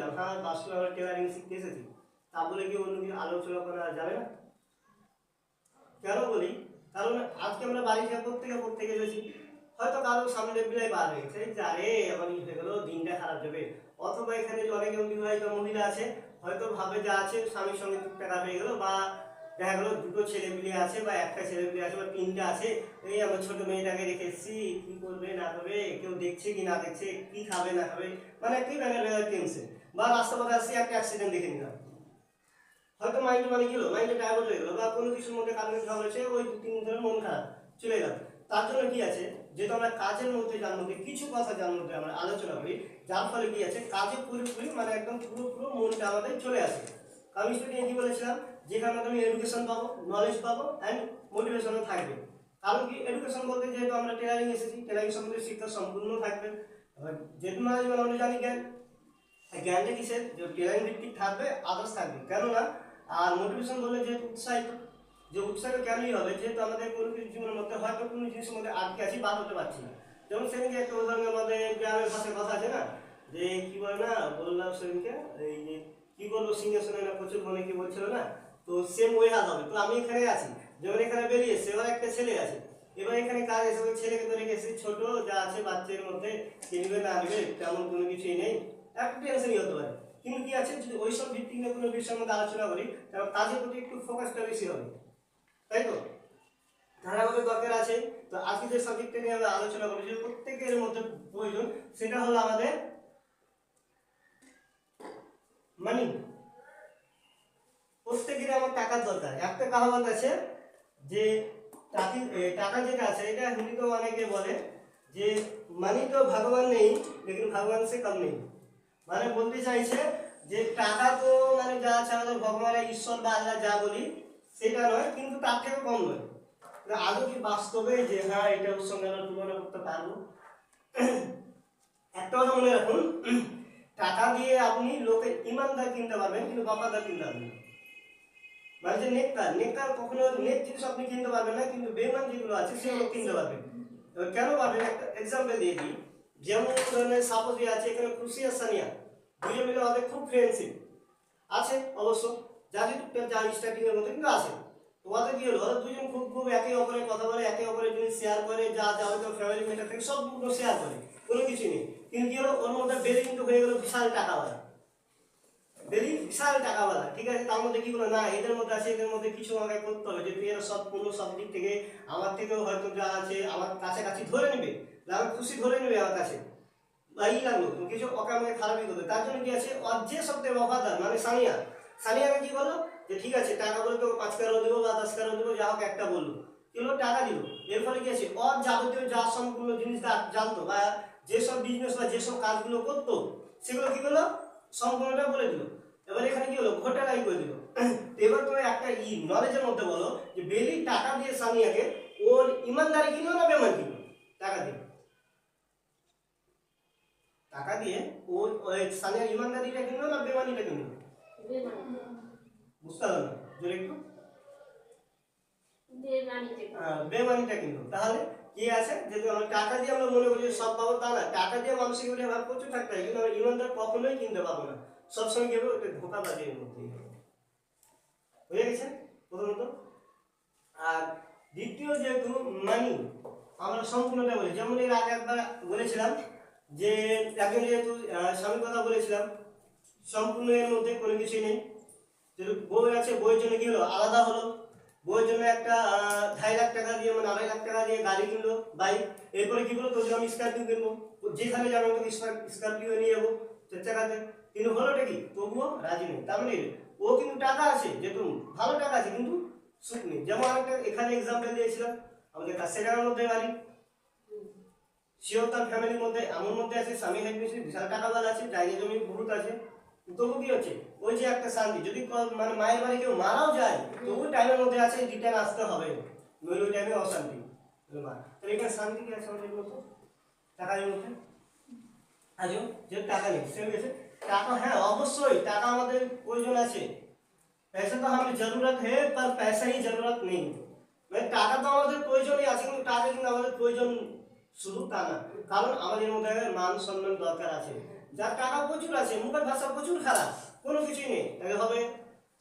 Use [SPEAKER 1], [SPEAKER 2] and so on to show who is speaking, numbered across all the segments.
[SPEAKER 1] দিলাম, হ্যাঁ বাস্তবে আমরা টেলারিং শিখতে এসেছি, তা বলে কি অন্য কিছু আলোচনা করা যাবে না? কেন বলি, কারণ আজকে আমরা বাড়ি থেকে প্রত্যেকে এসেছি, হয়তো কারো সামনে বিলাই বার হয়েছে যে আরে আমার হয়ে গেল, দিনটা খারাপ যাবে। অথবা এখানে যে অনেক বিবাহিত মহিলা আছে, হয়তো ভাবে যা আছে স্বামীর সঙ্গে টাকা হয়ে গেল, বা দেখা গেলো দুটো ছেলে মিলে আছে বা একটা ছেলে মিলে আছে বা তিনটা আছে, এই আমার ছোট মেয়েটাকে রেখে এসেছি, কি করবে না করবে, কেউ দেখছে কি না দেখছে, কি খাবে না খাবে, মানে একটি ব্যাপার টেনশন। বা রাস্তা পথে আসছে একটা অ্যাক্সিডেন্ট দেখে নিলাম, হয়তো মাইন্ড মানে গেলো, মাইন্ডে ডাইভার্ট হয়ে গেলো, বা কোনো কিছুর মধ্যে কারণে হয়েছে, ওই 2-3 দিন ধরে মন খারাপ চলে গেল। তার জন্য কি আছে, যেহেতু আমরা কাজের মধ্যে যার মধ্যে কিছু কথা যার মধ্যে আমরা আলোচনা করি, যার ফলে কি আছে কাজে পুরোপুরি মানে একদম পুরো মনটা আমাদের চলে আসে। আমি স্টুডেন্ট কি বলেছিলাম, যেখানে আমি এডুকেশন পাবো, নলেজ পাবো অ্যান্ড মোটিভেশনও থাকবে। কারণ কি, এডুকেশন বলতে যেহেতু আমরা টেলারিং এসেছি, টেলারিং সম্বন্ধে শিক্ষা সম্পূর্ণ থাকবে। যেহেতু নলেজ মানে আমরা জানি জ্ঞান, জ্ঞানটা কিসের, যে টেলারিং ভিত্তিক থাকবে, আদার্স থাকবে, কেননা আর মোটিভেশন বললে যে উৎসাহিত, যে উৎসাহিত কেনই হবে, যেহেতু আমাদের কোনো কিছু জীবনের মধ্যে হয়তো কোনো জিনিসের মধ্যে আটকে আছি, বার হতে পারছি না। যেমন সেদিনকে একটা উদাহরণ আমাদের গ্রামের ভাষায় কথা আছে না, যে কি বলে না, বললাম সেদিনকে এই যে কি বলবো, সিংহাসনে না প্রচুর মনে কি বলছিল না, তো সেম ওই হাল হবে। তো আমি এখানে আছি, যেমন এখানে বেরিয়ে এসছে, এবার একটা ছেলে আছে, এবার এখানে কাজ এসে ওই ছেলেকে তো রেখেছি, ছোট যা আছে বাচ্চার মধ্যে, কিনবে না আনবে তেমন কোনো কিছুই নেই, একটা টেনশনই হতে পারে। কিন্তু কি আছে, যদি ওইসব ভিত্তিক নিয়ে কোনো বিষয়ের মধ্যে আলোচনা করি, তাহলে কাজের প্রতি একটু ফোকাসটা বেশি হবে, তাই তো? তাহলে আমাদের দরকার আছে। তো আজকে যে সাবজেক্টটা নিয়ে আমরা আলোচনা করবো, যে প্রত্যেকের মধ্যে প্রয়োজন, সেটা হলো আমাদের মানি। প্রত্যেকের আমার টাকার দরকার। একটা কাহাবত আছে যে টাকা যেটা আছে, এটা হিন্দিতেও অনেকে বলে যে মানি তো ভগবান নেই, লেকিন ভগবান সে কম নেই। মানে বলতে চাইছে যে টাকা তো মানে যা আছে আমাদের ভগবানের, ঈশ্বর বা আল্লাহ যা বলি সেটা নয়, কিন্তু তার থেকে কম নয়। আদৌ কি বাস্তবে যে হ্যাঁ এটা ওর সঙ্গে আমরা তুলনা করতে পারবো? একটা কথা মনে রাখুন, টাকা দিয়ে আপনি লোকের ইমানদার কিনতে পারবেন, কিন্তু বফাদার কিনতে পারবেন না। মানে যে নেককার কখনো নেক জিনিস আপনি কিনতে পারবেন না, কিন্তু বেমান যেগুলো আছে সেগুলো কিনতে পারবেন। এবার কেন পারবেন, একটা এক্সাম্পল দিয়ে দিই। যেমন ধরনের সাপোজ আছে এখানে খুশি আর সানিয়া, দুজন মিলে আমাদের খুব ফ্রেন্ডশিপ আছে, অবশ্য যা স্টার্টিং এর মধ্যে কিন্তু আছে। তোমাদের কি হলো, ওরা দুজন খুব একে অপরের কথা বলে, একে অপরের জিনিস শেয়ার করে, যা যা হয়তো ফ্যামিলি ম্যাটার থেকে সবগুলো শেয়ার করে, কোনো কিছু নেই। কিন্তু কি হলো, ওর মধ্যে বেলি কিন্তু হয়ে গেল বিশাল টাকাওয়ালা, বেলি বিশাল টাকাওয়ালা, ঠিক আছে। তার মধ্যে কি হলো না, এদের মধ্যে আছে, এদের মধ্যে কিছু আমাকে করতে হবে, যে তুই এরা সব দিক থেকে আমার থেকেও হয়তো যা আছে আমার কাছাকাছি ধরে নেবে, আমার খুশি ধরে নেবে আমার কাছে, এই লাগলো কিছু ওকে আমাকে খারাপই করবে। তার জন্য কি আছে, ওর যে সবথেকে ওফাদার মানে সানিয়াকে কি বললো, যে ঠিক আছে টাকা বলে তোকে 5 কারো দেবো বা 10 কারো দেবো, যা হোক একটা বললো, কি হলো টাকা দিল। এর ফলে কি আছে, ওর যাবতীয় যা সম্পূর্ণ জিনিস জানতো, বা যেসব বিজনেস বা যেসব কাজগুলো করতো, সেগুলো কি করলো, সম্পূর্ণটা বলে দিল। এবার এখানে কি হলো, ঘোটালাই করে দিল। এবার তুমি একটা নলেজের মধ্যে বলো, যে বেলি টাকা দিয়ে সানিয়াকে ওর ইমানদারি কিনলো না বেমান কিনলো? টাকা দিয়ে, টাকা দিয়ে ওই সানিয়ার ইমানদারিটা কিনলো না বেমানিটা কিনলো? বুঝতে পারলো না, জোরে একটু। বেমানিটা কিনলো। তাহলে কি আছে, যেহেতু আমরা টাকা দিয়ে আমরা মনে করি সব পাবো, তা না। টাকা দিয়ে মানসিক ভাব প্রচুর থাকতে হয়, কিন্তু আমরা ইমানদার কখনোই কিনতে পারবো না। সবসময় কি হবে, ওটা ধোকাবাজির মধ্যেই হবে। বুঝে গেছেন প্রথমত। আর দ্বিতীয়, যেহেতু মানি আমরা সম্পূর্ণটা বলি, যেমন এর আগে একবার বলেছিলাম যে একজন যেহেতু স্বামীর কথা বলেছিলাম, সম্পূর্ণ এর মধ্যে কোনো কিছুই নেই। যেহেতু বই আছে, বইয়ের জন্য কি হলো, আলাদা হলো। বইয়ের জন্য একটা 2.5 লাখ টাকা দিয়ে, মানে 2.5 লাখ টাকা দিয়ে গাড়ি কিনলো, বাইক। এরপরে কি বলো, তোর আমি স্করপিও কিনবো, যেখানে যাবো আমি স্করপিও নিয়ে যাবো 4 চাকাতে। কিন্তু হলোটা কি, তবুও রাজি নেই। তার মানে ও কিন্তু টাকা আছে, যেহেতু ভালো টাকা আছে, কিন্তু সুখ নেই। যেমন একটা এখানে এক্সাম্পল দিয়েছিলাম, আমাদের কাছে টাকার মধ্যে গাড়ি, সেও তার ফ্যামিলির মধ্যে এমন মধ্যে আছে, স্বামী হাজবেন্ড বিশাল টাকাওয়ালা আছে, জায়গা জমি বহুত আছে, তবু কি হচ্ছে, ওই যে একটা শান্তি, যদি মানে মায়ের বাড়ি কেউ মারাও যায়, তবু টাইমের মধ্যে আছে রিটার্ন আসতে হবে, নইলে ওই টাইমে অশান্তি। তাহলে এখানে শান্তি কি আছে আমাদের মধ্যে, টাকার মধ্যে আজও যে টাকা নেই, সে গেছে টাকা। হ্যাঁ অবশ্যই টাকা আমাদের প্রয়োজন আছে, पैसा तो हमें जरूरत है, पर पैसा ही जरूरत नहीं। মানে টাকা তো আমাদের প্রয়োজনই আছে, কিন্তু টাকা কিন্তু আমাদের প্রয়োজন শুধু তা না। কারণ আমাদের মধ্যে মান সম্মান দরকার আছে, যার টাকা প্রচুর আছে, মুখের ভাষা প্রচুর খারাপ, কোনো কিছুই নেই, তাহলে হবে।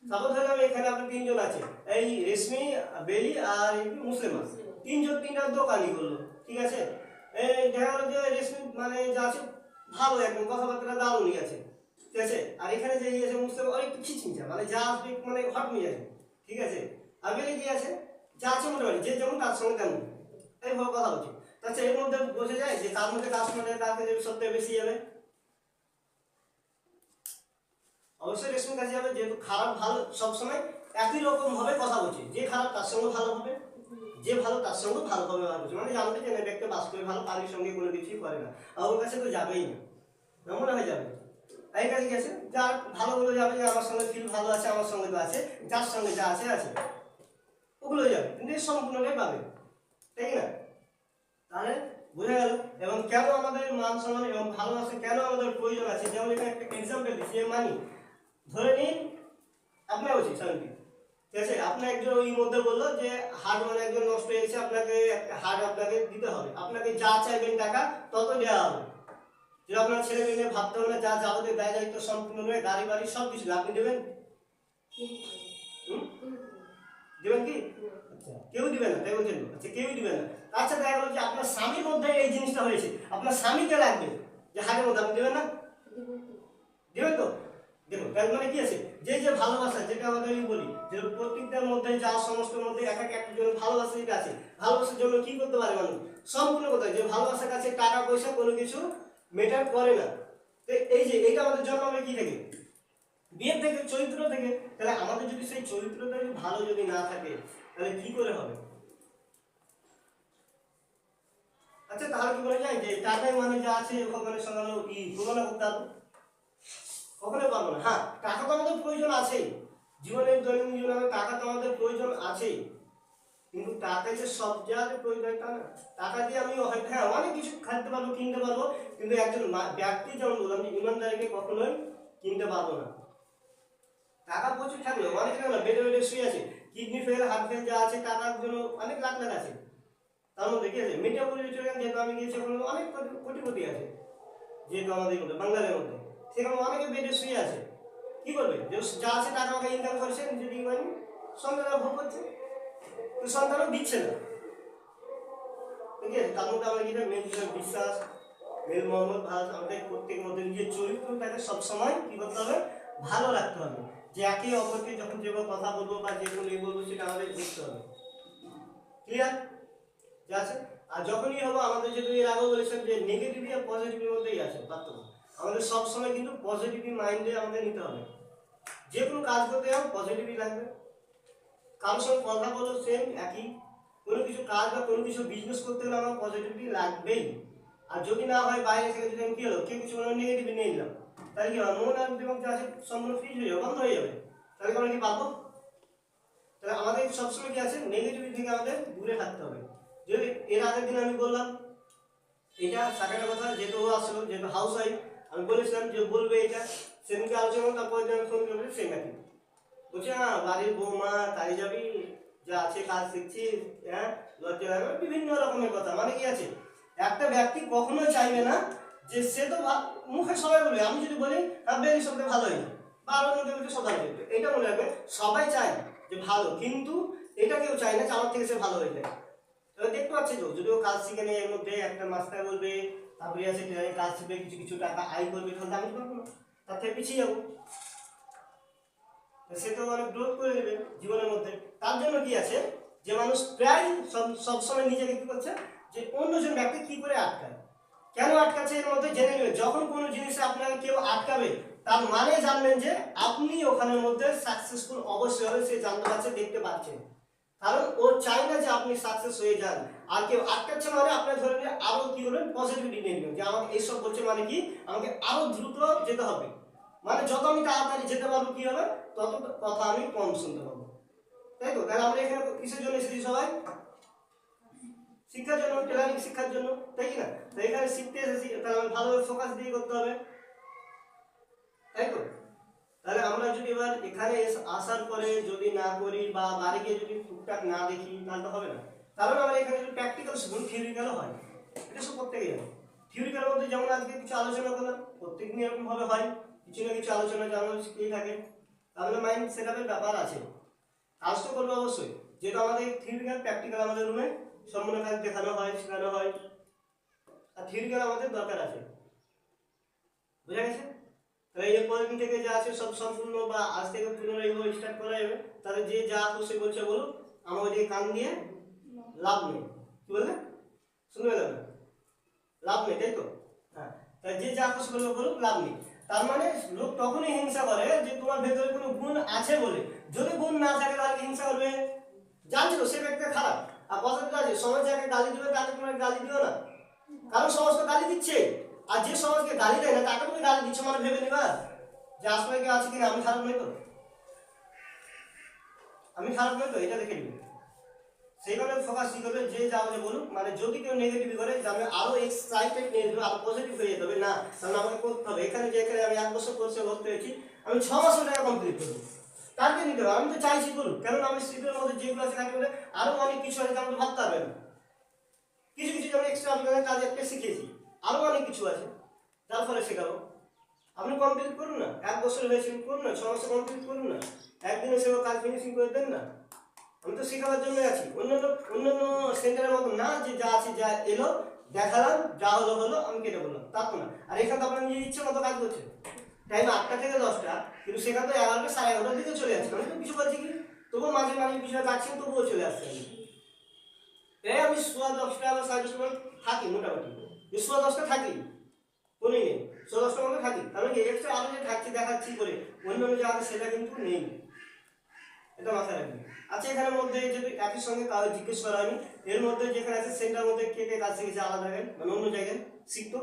[SPEAKER 1] সাপোজ ধরলাম এখানে আপনার তিনজন আছে, এই রেশমি, বেলি আর মুসলিমা, তিনজন তিনটা দোকানই করলো, ঠিক আছে। এই দেখা গেলো যে রেশমি মানে যা আছে ভালো, একদম কথাবার্তা দারুণই আছে, ঠিক আছে। আর এখানে যে আছে মুসলিম অনেক খিচিমিচা, মানে যা আসবে মানে হট মিজাজ, ঠিক আছে। আর বেলি কি আছে, যা আছে মোটামুটি যে যেমন তার সঙ্গে তেমন, এইভাবে কথা বলছি। আচ্ছা, এর মধ্যে বোঝা যায় যে তার মধ্যে কাস্টমারের কাছে সবথেকে বেশি যাবে, অবশ্যই রেশমির কাছে যাবে, যেহেতু খারাপ ভালো সবসময় একই রকম ভাবে কথা বলছে, যে খারাপ তার সঙ্গে ভালো হবে, যে ভালো তার সঙ্গে ভালোভাবে ব্যবহার করছে, মানে জানতে যে না ব্যক্তি বাস্তবে ভালো, তার সঙ্গে কোনো কিছুই করে না, আর ওর কাছে তো যাবেই না, মনে হয় যাবে। এই কাছে গেছে, যার ভালো বলে যাবে যে আমার সঙ্গে ফিল ভালো আছে, আমার সঙ্গে তো আছে, যার সঙ্গে যা আছে আছে, ওগুলো যাবে, কিন্তু সম্পূর্ণটাই পাবে, তাই না। তাহলে বোঝা গেল। এবং কেন আমাদের মান সম্মান এবং ভালোবাসা কেন আমাদের প্রয়োজন আছে, যেমন এখানে একটা এক্সাম্পল দিচ্ছি, মানি ধরে নিন আপনার বলছি শান্তি, ঠিক আছে, আপনার একজন ওই মধ্যে বললো যে হার্ট মানে একজন নষ্ট হয়ে গেছে, আপনাকে একটা হার্ট আপনাকে দিতে হবে, আপনাকে যা চাইবেন টাকা তত দেওয়া হবে, যে আপনার ছেলে মেয়ে ভাবতে হবে না, যা যাবতীয় দায় দায়িত্ব সম্পূর্ণ নয়, গাড়ি বাড়ি সব কিছু আপনি দেবেন, দেবেন কি? আচ্ছা, কেউ দিবে না, তাই বলছেন? আচ্ছা, কেউই দিবে না। আচ্ছা, দেখা গেল যে আপনার স্বামীর মধ্যে এই জিনিসটা হয়েছে, আপনার স্বামীকে লাগবে যে হাটের মধ্যে, আপনি দেবেন না? দেবেন তো? দেখুন, তার মানে কি আছে, যে যে ভালোবাসা, যেটা আমাদের বলি যে প্রত্যেকটার মধ্যে যা সমস্ত মধ্যে এক এক একটা জন্য ভালোবাসা যেটা আছে, ভালোবাসার জন্য কি করতে পারে মানুষ, সম্পূর্ণ কথা, যে ভালোবাসার কাছে টাকা পয়সা কোনো কিছু ম্যাটার করে না। তো এই যে এটা আমাদের জন্য হবে কি থেকে, বিয়ের থেকে, চরিত্র থেকে। তাহলে আমাদের যদি সেই চরিত্রটা ভালো যদি না থাকে, তাহলে কি করে হবে? আচ্ছা, তাহলে কি বলা যায় যে টাকাই মানে যা আছে ভগবানের সঙ্গে কি তুলনা করতে হবে? কখনোই পারবো না। হ্যাঁ, টাকা তো আমাদের প্রয়োজন আছেই, জীবনের দৈনন্দিন জীবনে টাকা তো আমাদের প্রয়োজন আছেই, কিন্তু টাকা যে সব জায়গায় প্রয়োজন তা না। টাকা দিয়ে আমি হয়তো হ্যাঁ অনেক কিছু খাইতে পারবো, কিনতে পারবো, কিন্তু একজন ব্যক্তি যেমন বললাম যে ইমানদারিকে কখনোই কিনতে পারবো না। টাকা প্রচুর থাকলে অনেক না বেডে বেডে শুয়ে আছে, কিডনি ফেল, হার্ট ফেল যা আছে, টাকার জন্য অনেক লাখ লাখ আছে, তার মধ্যে কি আছে মিডিয়াপুরে চলে গেলে, যেহেতু আমি গিয়েছি ওখানে অনেক কোটিপতি আছে, যেহেতু আমাদের মধ্যে বাংলাদেশের মধ্যে, সেখানে অনেকে বেডে শুয়ে আছে, কি করবে, যে যা আছে টাকা আমাকে ইনকাম করছে, নিজে দিকে মানে সন্তানরা ভোগ করছে, তো সন্তানও দিচ্ছে না, ঠিক আছে। তার মধ্যে আমাদের যেটা মেন বিশ্বাস, মেল মোহাম্মদ ভারত, আমাদের প্রত্যেকের মধ্যে নিজের চরিত্রটাকে সবসময় কি করতে হবে, ভালো রাখতে হবে, যে একে অপরকে যখন যেভাবে কথা বলবো বা যেগুলো এই বলবো সেটা আমাদের দেখতে হবে, ক্লিয়ার যা আছে। আর যখনই হবো আমাদের, যেহেতু এর আগেও বলেছেন যে নেগেটিভ আর পজিটিভের মধ্যেই আছে পার্থক্য, আমাদের সবসময় কিন্তু পজিটিভ মাইন্ডে আমাদের নিতে হবে, যে কোনো কাজ করতে হবে পজিটিভই লাগবে, কারোর সঙ্গে কথা বলো সেম একই, কোনো কিছু কাজ বা কোনো কিছু বিজনেস করতে গেলে আমার পজিটিভিটি লাগবেই। আর যদি না হয় বাইরে থেকে যদি আমি কি হলো কেউ কিছু নেগেটিভ নিয়ে নিলাম, তাহলে কি হবে, মন আর দিমাগ যা আছে সম্পূর্ণ ফ্রিজ হয়ে যাবে, বন্ধ হয়ে যাবে, তাহলে আমরা কি পাবো? তাহলে আমাদের সবসময় কি আছে, নেগেটিভিটি থেকে আমাদের দূরে থাকতে হবে। যদি এর আগের দিন আমি বললাম এটা সাকারের কথা, যেহেতু ও আসলো, যেহেতু হাউস ওয়াইফ, আমি বলেছিলাম যে বলবে এটা, সেদিনকে আলোচনা, তারপরে আমি ফোন করবো সেই নাকি বলছে হ্যাঁ বাড়ির বৌমা তাই যাবি, যা আছে কাজ শিখছিস, হ্যাঁ লজ্জা লাগবে, বিভিন্ন রকমের কথা, মানে কি আছে, একটা ব্যক্তি কখনো চাইবে না যে সে তো মুখে সবাই বলবে, আমি যদি বলি হ্যাঁ বেরি সবটা ভালো হয়নি বা আরো মধ্যে বলছে সবাই দেখবে, এটা মনে রাখবে, সবাই চায় যে ভালো, কিন্তু এটা কেউ চায় না যে আমার থেকে সে ভালো হয়ে যায়। তবে দেখতে পাচ্ছি তো, যদিও কাজ শিখে নেই, এর মধ্যে একটা মাস্টার বলবে, তারপরে আছে কাজ শিখবে, কিছু কিছু টাকা আয় করবে, তাহলে আমি পারবো না, তার থেকে পিছিয়ে যাবো, সে তো অনেক গ্রোথ করে নেবে জীবনের মধ্যে। তার জন্য কি আছে, যে মানুষ প্রায় সবসময় নিজেকে কি করছে, যে অন্যজন ব্যক্তি কি করে আটকায়, কেন আটকাচ্ছে এর মধ্যে জেনে নেবে। যখন কোনো জিনিসে আপনাকে কেউ আটকাবে, তার মানে জানবেন যে আপনি ওখানের মধ্যে সাকসেসফুল অবশ্যই হবে, সে জানতে পারছে, দেখতে পাচ্ছেন, কারণ ও চায় না যে আপনি সাকসেস হয়ে যান। আর কেউ আটকাচ্ছে মানে আপনার ধরে নিয়ে আরো কি করবেন, পজিটিভিটি নিয়ে নেবেন, যে আমাকে এইসব বলছে মানে কি, আমাকে আরো দ্রুত যেতে হবে, মানে যত আমি তাড়াতাড়ি যেতে পারবো কি হবে, তত কথা আমি কম শুনতে পাবো, তাই তো। তাহলে আমরা এখানে কিসের জন্য এসেছি সবাই, শিক্ষার জন্য, টেলারিং শিক্ষার জন্য, তাই কি না। তো এখানে শিখতে এসেছি, তাহলে আমি ভালোভাবে ফোকাস দিয়ে করতে হবে, তাই তো। তাহলে আমরা যদি এবার এখানে আসার পরে যদি না করি বা বাড়ি গিয়ে যদি টুকটাক না দেখি, তাহলে তো হবে না। কারণ আমরা এখানে যদি প্র্যাকটিক্যাল শিখুন, থিওরিক্যালও হয়, এটা সব করতে গেলে থিওরিক্যালের মধ্যে যেমন আজকে কিছু আলোচনা করলাম, প্রত্যেকদিন এরকম ভাবে হয়, কিছু না কিছু আলোচনা জানানো শিখিয়ে থাকে, তাহলে মাইন্ড সেটআপের ব্যাপার আছে। কাজ তো করবো অবশ্যই, যেহেতু আমাদের থিওরিক্যাল প্র্যাকটিক্যাল আমাদের রুমে সম্পূর্ণ কাজ দেখানো হয়, শেখানো হয়, আর থিওরিক্যাল আমাদের দরকার আছে। বুঝা গেছে? তাহলে এই পরের দিন থেকে যা আছে সব সম্পূর্ণ বা আজ থেকে পুনরায় এগুলো স্টার্ট করা যাবে। তাহলে যে যা খুশি বলছে বলুক, আমার ওইদিকে কান দিয়ে লাভ নেই। কি বললে? শুনতে পেলাম না? লাভ নেই, তাই তো? হ্যাঁ, তাই যে যা খুশি বলবে বলুক, লাভ নেই। তার মানে লোক তখনই হিংসা করে যে তোমার ভেতরে কোনো গুণ আছে বলে। যদি গুণ না থাকে তাহলে হিংসা করবে, জানছিল সে ব্যক্তি খারাপ। আর পজিটিভ আছে, সমাজ যাকে গালি দিবে তাকে তোমার গালি দিও না, কারণ সমাজ তো গালি দিচ্ছে। আর যে সমাজকে গালি দেয় না তাকে তুমি গালি দিচ্ছ, মানে ভেবে নিবা যে আসলে কেউ আছে কিনা, আমি খারাপ নই তো, আমি খারাপ নই তো, এটা দেখে নিবে। সেইভাবে ফোকাস কি করবে, যে যা বলে বলুক, মানে যদি কেউ নেগেটিভ করে যে আমি আরো এক্সাইটেড নিয়ে যাবো, আরো পজিটিভ হয়ে যেতে হবে, না, তাহলে আমাকে করতে হবে। এখানে যে এখানে আমি 1 বছর কোর্সে ভর্তি হয়েছি, আমি 6 মাসের টাকা কমপ্লিট করবো, টার্গেট নিতে হবে। আমি তো চাইছি করুক, কারণ আমি শিবিরের মধ্যে যেগুলো আছে থাকে বলে আরো অনেক কিছু আছে আমাকে ভাবতে পারবে না। কিছু কিছু যেমন এক্সট্রা আপনাদের কাজ একটা শিখেছি, আরো অনেক কিছু আছে যার ফলে শেখাবো। আপনি কমপ্লিট করুন না, 1 বছর হয়েছে করুন না, 6 মাসে কমপ্লিট করুন না, একদিনে সেও কাজ ফিনিশিং করে দেন না। আমি তো শেখাবার জন্য আছি, অন্যান্য সেন্টারের মতো না যে যা আছে যা এলো দেখালাম, যা হলো হলো, আমি কেটে বললাম, তা তো না। আর এখানে তো আপনার নিজের ইচ্ছে মতো কাজ করছেন, টাইম 8টা থেকে 10টা, কিন্তু সেখানে তো 11টা 11:30টার দিকে চলে যাচ্ছে। আমি তো কিছু বলছি কি, তবুও মাঝে মাঝে বিষয় যাচ্ছেন, তবুও চলে আসছে। তাই আমি 10:15 বা 10:30 থাকি মোটামুটি, 10:15 থাকি, কোনই নেই, 10:15 মধ্যে থাকি। তাহলে কি এক্সট্রা আরো যে থাকছি দেখাচ্ছি করে অন্যান্য যা আছে সেটা কিন্তু নেই, এটা মাথায় রাখবেন। আচ্ছা, এখানের মধ্যে যদি একই সঙ্গে কাজ জিজ্ঞেস করা হয়নি, এর মধ্যে যেখানে আছে সেন্টার মধ্যে কে কে কাজ শিখেছে আলাদা জায়গায়, মানে অন্য জায়গায় শিখতো?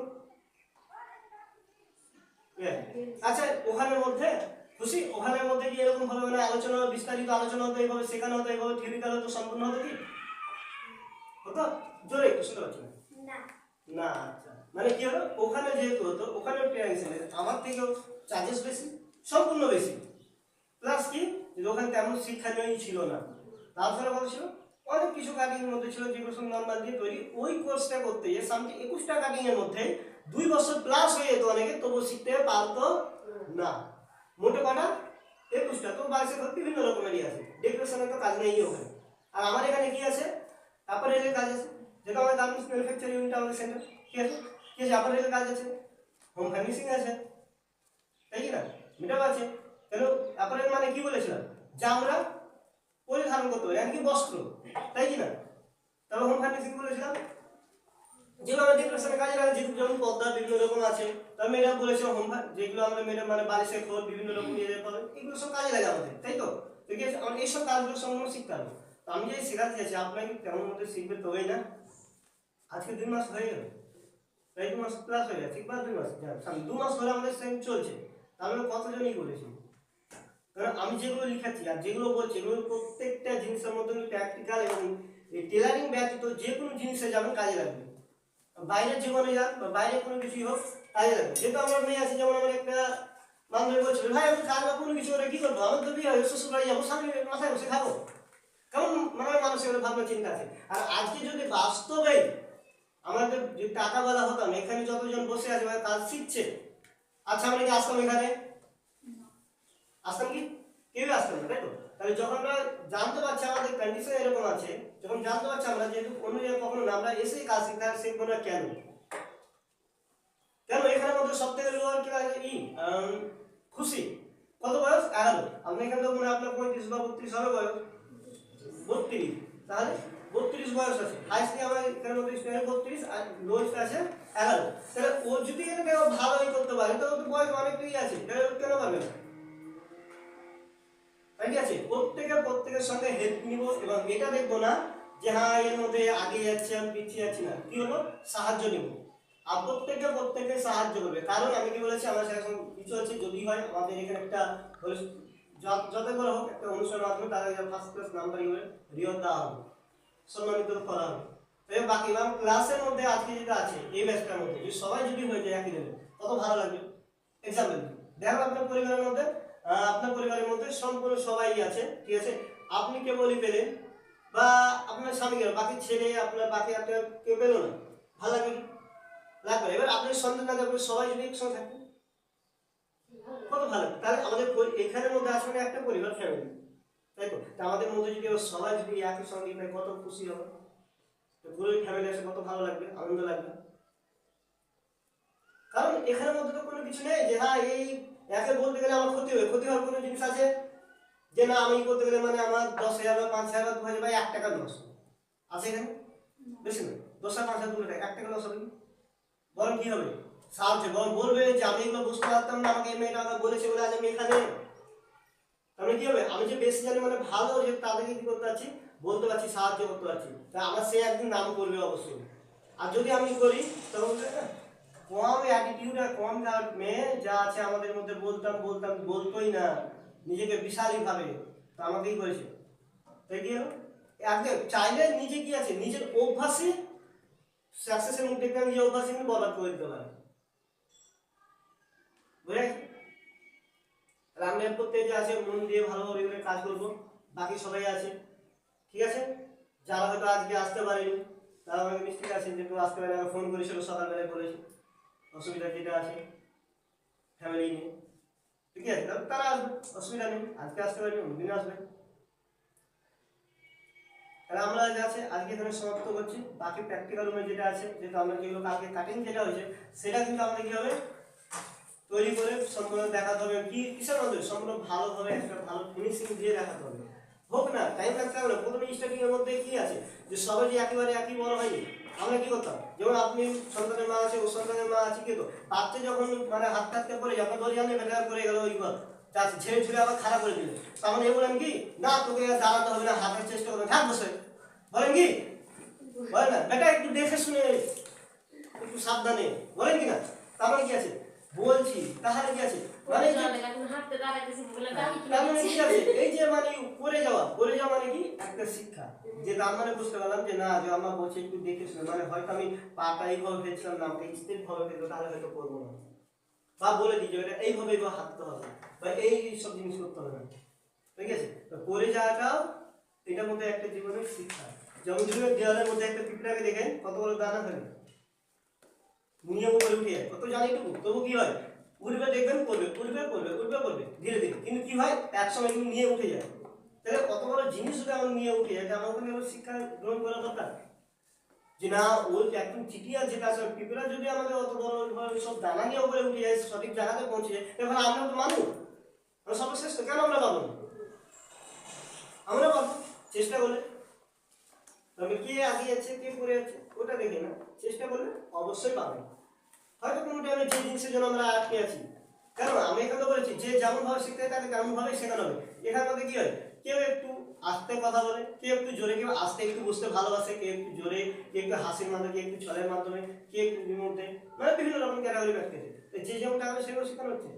[SPEAKER 1] আচ্ছা, ওখানের মধ্যে খুশি, ওখানের মধ্যে কি এরকম ভাবে মানে আলোচনা, বিস্তারিত আলোচনা হতো, এইভাবে শেখানো হতো, এইভাবে থিওরিক্যাল হতো, সম্পূর্ণ হতো কি হতো? জোরে একটু শুনতে পাচ্ছি না। না, আচ্ছা, মানে কি হলো, ওখানে যেহেতু হতো, ওখানে ট্রেনিং আমার থেকেও চার্জেস বেশি, সম্পূর্ণ বেশি, প্লাস কি ওখানে তেমন শিক্ষানীয় ছিল না। তার ফলে কত ছিল, অনেক কিছু কাটিং এর মধ্যে ছিল যেগুলো সব নর্মাল দিয়ে তৈরি। ওই কোর্সটা করতে গিয়ে সামথিং 21টা কাটিং এর মধ্যে 2 বছর প্লাস হয়ে যেত অনেকে, তবু শিখতে পারতো না। মোটে কটা 21টা, তো বাড়িতে বিভিন্ন রকমেরই আছে, ডেকোরেশনের তো কাজ নেই ওখানে। আর আমার এখানে কি আছে, অ্যাপারেলের কাজ আছে, যেটা আমাদের গার্মেন্টস ম্যানুফ্যাকচারিং ইউনিট আমাদের সেন্টার, কি আছে, কি আছে, অ্যাপারেলের কাজ আছে, হোম ফার্নিশিং আছে, তাই কি না, মিটার আছে। কেন অ্যাপারেল মানে কি বলেছিলাম, যে আমরা পরিধান করতে পারি, এমনকি বস্ত্র, তাই কি না। তারপর হোম ফার্নিশিং বলেছিলাম, যেগুলো আমরা ডেকোরেশনের কাজে লাগে, যেমন পর্দা বিভিন্ন রকম আছে। তার মেয়েরা বলেছিল হোম, যেগুলো আমরা মেয়েরা মানে বালিশের খোল বিভিন্ন রকম নিয়ে যেতে পারে, এগুলো সব কাজে লাগে আমাদের, তাই তো। এইসব কাজগুলো সম্পূর্ণ শিখতে হবে। তো আমি যে শেখাতে চাইছি আপনাকে কেমন মধ্যে শিখবে, তবেই না। আজকে 2 মাস হয়ে গেল, প্রায় 2 মাস প্লাস হয়ে গেছে, বা 2 মাস, 2 মাস ধরে আমাদের সেম চলছে। তাহলে কতজনই করেছি, কারণ আমি যেগুলো লিখাচ্ছি আর যেগুলো বলছি এগুলো প্রত্যেকটা জিনিসের মধ্যে প্র্যাকটিক্যাল, এবং এই টেলারিং ব্যতীত যে কোনো জিনিসে যাবেন কাজে লাগবে। বাইরের জীবনে যান বা বাইরে কোনো কিছুই হোক কাজে লাগবে। যেহেতু আমরা মেয়ে আছি, যেমন আমার একটা বান্ধবী বলছিল, ভাই আমি কাজ বা কোনো কিছু করে কি করবো, আমার তো বিয়ে হয়, শ্বশুর বাড়ি যাবো, স্বামী মাথায় বসে খাবো, কেমন মানে মানুষের ভাবনা চিন্তা আছে। আর আজকে যদি বাস্তবে আমাদের যে টাকাওয়ালা হতাম, এখানে যতজন বসে আছে মানে কাজ শিখছে, আচ্ছা আমরা কি আসতাম এখানে, আসতাম কি, কেউই আসতাম না, তাই তো। তাহলে যখন আমরা জানতে পারছি আমাদের কন্ডিশন এরকম আছে, যখন জানতে পারছি আমরা যেহেতু অন্য জায়গায় কখনো না, আমরা এসেই কাজ শিখতে শিখবো না কেন, কেন এখানের মধ্যে সব থেকে লোয়ার কি আছে, খুশি, কত বয়স 11, আপনি এখানে তো মনে হয় আপনার 35 বা 32 হবে বয়স, 32, তাহলে 32 বয়স আছে, হাইস্ট আমার এখানের মধ্যে 32 আর লোয়েস্ট আছে 11। তাহলে ও যদি এটাকে ভালোই করতে পারে তো বয়স অনেকটাই আছে, তাহলে কেন পারবে না, ঠিক আছে। প্রত্যেকের সঙ্গে হেল্প নিব, এবং এটা দেখবো না যে হ্যাঁ এর মধ্যে আগে যাচ্ছে আমি পিছিয়ে যাচ্ছি না, কি হলো সাহায্য নিব। আর প্রত্যেকে সাহায্য করবে, কারণ আমি কি বলেছি আমার সেরকম কিছু আছে, যদি হয় আমাদের এখানে একটা যত করে হোক একটা অনুষ্ঠানের মাধ্যমে তাদের ফার্স্ট ক্লাস নাম্বার রিওয়ার্ড দেওয়া হবে, সম্মানিত করা হবে। তবে বাকি ক্লাসের মধ্যে আজকে যেটা আছে এই ব্যাচটার মধ্যে যদি সবাই যদি হয়ে যায় একই দিনে, কত ভালো লাগবে। এক্সাম্পল দেখো আপনার পরিবারের মধ্যে, আপনার পরিবারের মধ্যে সম্পূর্ণ সবাই আছে, ঠিক আছে, আপনি কেবলই পেলেন, বা আপনার স্বামী গেল, বাকি ছেলে আপনার বাকি আপনার কেউ পেলো না, ভালো লাগবে কি? লাগবে না। এবার আপনার সন্তান না থাকবে, সবাই যদি একসঙ্গে থাকে কত ভালো। তাহলে আমাদের এখানের মধ্যে আসলে একটা পরিবার, ফ্যামিলি, তাই তো? তা আমাদের মধ্যে যদি সবাই যদি একই সঙ্গে পায় কত খুশি হবে, তো পুরো ফ্যামিলি আসে কত ভালো লাগবে, আনন্দ লাগবে। কারণ এখানের মধ্যে তো কোনো কিছু নেই যে হ্যাঁ এই একে বলতে গেলে আমার ক্ষতি হবে, ক্ষতি হওয়ার কোনো জিনিস আছে যে না আমি করতে গেলে মানে আমার 10,000 বা 5,000 বা 2,000 বা 1 টাকা লস আছে এখানে? বেশি না, 10,000 5,000 2 টাকা 1 টাকা লস হবে না। বরং কি হবে, সাহায্য, বরং বলবে যে আমি এগুলো বুঝতে পারতাম না, আমাকে এই মেয়েটা আমাকে বলেছে বলে আজ আমি এখানে। তাহলে কি হবে, আমি যে বেশি জানি মানে ভালো যে তাদেরকে কি করতে পারছি, বলতে পারছি, সাহায্য করতে পারছি, তা আমার সে একদিন নাম করবে অবশ্যই। আর যদি আমি করি তখন কম অ্যাটিটিউড আর কম মেয়ে যা আছে আমাদের মধ্যে, বলতাম বলতাম বলতোই না, নিজেকে বিশালই ভাবে, তো আমাকেই করেছে। তাই কি হলো, একদম চাইলে নিজে কি আছে নিজের অভ্যাসে সাকসেসের মুখ দেখতে নিজের অভ্যাসে কিন্তু বরবাদ করে দিতে পারে। বুঝে গেছে? তাহলে আমরা প্রত্যেকে যে আছে মন দিয়ে ভালোভাবে করে কাজ করবো, বাকি সবাই আছে ঠিক আছে। যারা হয়তো আজকে আসতে পারেনি তারা আমাকে মিস্টেক আছে যে কেউ আসতে পারে, আমি ফোন করেছিল সকালবেলায় বলেছি অসুবিধা যেটা আছে ফ্যামিলি নিয়ে, ঠিক আছে, তারা আসবে, অসুবিধা নেই, আজকে আসতে পারেনি অন্যদিন আসবে। তাহলে আমরা যা আছে আজকে এখানে সমাপ্ত করছি। বাকি প্র্যাকটিক্যাল রুমে যেটা আছে, যেটা আমরা যেগুলো কালকে কাটিং যেটা হয়েছে সেটা কিন্তু আমাদের কি হবে তৈরি করে সম্পূর্ণ দেখাতে হবে, কি কিসের মধ্যে সম্পূর্ণ ভালোভাবে একটা ভালো ফিনিশিং দিয়ে দেখাতে হবে। হোক না টাইম লাগতে হবে না, প্রথমে স্টার্টিং এর মধ্যে কি আছে যে সবাই যে একেবারে একই বড় হয়নি। আমরা কি করতাম, যেমন আপনি সন্তানের মা আছে, ও সন্তানের মা আছে, কি তো বাচ্চা যখন মানে হাত হাততে পড়ে যাবে ধরে জানলে বেটার করে গেল ওই ঘর ছেড়ে ছেড়ে আবার খারাপ করে দিলে, তখন এ বলেন কি না তোকে দাঁড়াতে হবে না, হাতের চেষ্টা করবেন, থাক বসে, বলেন কি বলেন না বেটা একটু দেখে শুনে একটু সাবধানে, বলেন কি না? তারপর কি আছে বলছি, তাহলে কি আছে মানে কি আছে এই যে মানে করে যাওয়া মানে কি একটা শিক্ষা, যে তার মানে বুঝতে পারলাম যে না যে আমার বলছে একটু দেখে শুনে, মানে হয়তো আমি পাটা এইভাবে ফেলছিলাম না, আমাকে স্টেপ ভাবে ফেলবো, তাহলে হয়তো করবো না, বা বলে দিই যে এটা এইভাবে বা হাঁটতে হবে বা এই সব জিনিস করতে হবে না, ঠিক আছে। তো করে যাওয়াটাও এটার মধ্যে একটা জীবনের শিক্ষা। যেমন ধরুন দেওয়ালের মধ্যে একটা পিঁপড়াকে দেখেন কত বড় দানা ফেলে, নিয়ে উপরে উঠে যায়, কত জানি টুকু, তবু কি হয় উঠবে দেখবেন করবে, উঠবে করবে, উঠবে করবে ধীরে ধীরে, কিন্তু কি হয় একসময় কিন্তু নিয়ে উঠে যায়। তাহলে কত বড় জিনিস যদি আমার নিয়ে উঠে যায়, আমার ওখানে শিক্ষা গ্রহণ করা দরকার যে না ওই একদম চিটিয়া যেটা আছে পিঁপড়া যদি আমাদের অত বড় সব দানা নিয়ে উপরে উঠে যায়, সঠিক জায়গাতে পৌঁছে যায়, এখন আমরা তো মানুষ, আমরা সর্বশ্রেষ্ঠ, কেন আমরা পাবো না? আমরা পাবো চেষ্টা করলে। তবে কে আগে যাচ্ছে কে পড়ে যাচ্ছে ওটা দেখে না, চেষ্টা করলে অবশ্যই পাবে। হয়তো কোনো টাইমে যে জিনিসের জন্য আমরা আটকে আছি, কারণ আমি এখানে বলেছি যে যেমন ভাবে শিখতে হয় তাকে তেমন ভাবে শেখানো হবে। এখানে মধ্যে কি হয় কেউ একটু আস্তে কথা বলে, কেউ একটু জোরে, কেউ আস্তে একটু বুঝতে ভালোবাসে, কেউ একটু জোরে, কেউ একটু হাসির মাধ্যমে, কেউ একটু ছলের মাধ্যমে, কেউ একটু মধ্যে, মানে বিভিন্ন রকম ক্যাটাগরি ব্যক্তি আছে, যে যেমন টাকা সেগুলো শেখানো হচ্ছে।